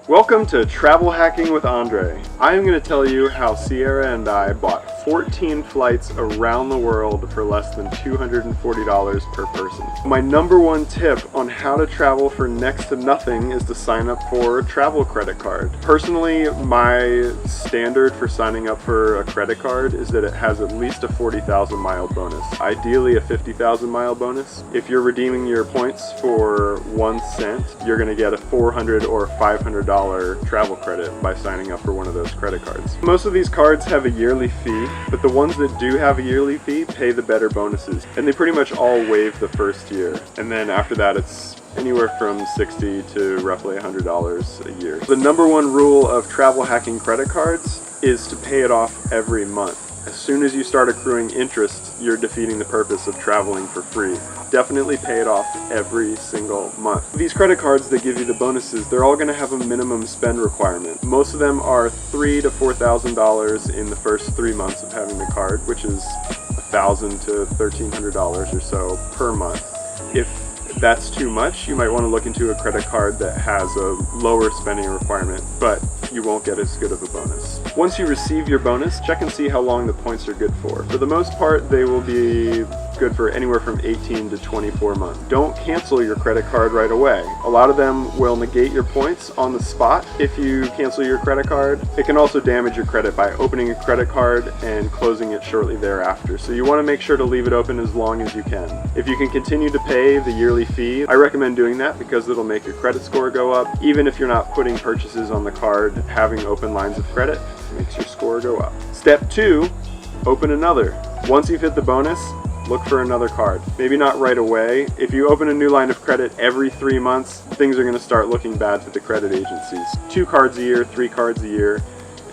Welcome to Travel Hacking with Andre. I am going to tell you how Sierra and I bought 14 flights around the world for less than $240 per person. My number one tip on how to travel for next to nothing is to sign up for a travel credit card. Personally, my standard for signing up for a credit card is that it has at least a 40,000 mile bonus. Ideally a 50,000 mile bonus. If you're redeeming your points for 1 cent, you're going to get a $400 or $500 travel credit by signing up for one of those credit cards. Most of these cards have a yearly fee, but the ones that do have a yearly fee pay the better bonuses, and they pretty much all waive the first year, and then after that it's anywhere from $60 to roughly $100 a year. The number one rule of travel hacking credit cards is to pay it off every month. As soon as you start accruing interest, you're defeating the purpose of traveling for free. Definitely pay it off every single month. These credit cards that give you the bonuses, they're all going to have a minimum spend requirement. Most of them are $3,000 to $4,000 in the first 3 months of having the card, which is $1,000 to $1,300 or so per month. If that's too much, you might want to look into a credit card that has a lower spending requirement, but you won't get as good of a bonus. Once you receive your bonus, check and see how long the points are good for. For the most part, they will be good for anywhere from 18 to 24 months. Don't cancel your credit card right away. A lot of them will negate your points on the spot if you cancel your credit card. It can also damage your credit by opening a credit card and closing it shortly thereafter. So you want to make sure to leave it open as long as you can. If you can continue to pay the yearly fee, I recommend doing that because it'll make your credit score go up. Even if you're not putting purchases on the card, having open lines of credit makes your score go up. Step 2, open another. Once you've hit the bonus, look for another card. Maybe not right away. If you open a new line of credit every 3 months, things are going to start looking bad to the credit agencies. 2 cards a year, 3 cards a year.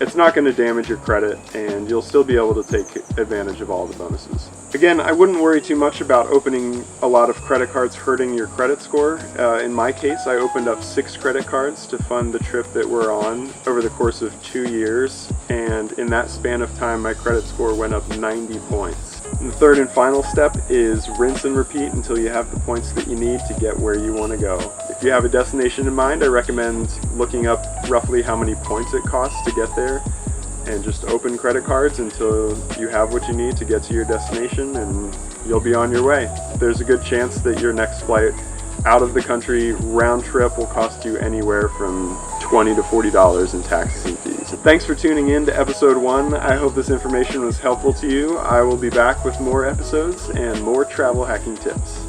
It's not going to damage your credit, and you'll still be able to take advantage of all the bonuses. Again, I wouldn't worry too much about opening a lot of credit cards hurting your credit score. In my case, I opened up 6 credit cards to fund the trip that we're on over the course of 2 years, and in that span of time, my credit score went up 90 points. And the third and final step is rinse and repeat until you have the points that you need to get where you want to go. If you have a destination in mind, I recommend looking up roughly how many points it costs to get there, and just open credit cards until you have what you need to get to your destination, and you'll be on your way. There's a good chance that your next flight out of the country round trip will cost you anywhere from $20 to $40 in taxes and fees. Thanks for tuning in to episode 1. I hope this information was helpful to you. I will be back with more episodes and more travel hacking tips.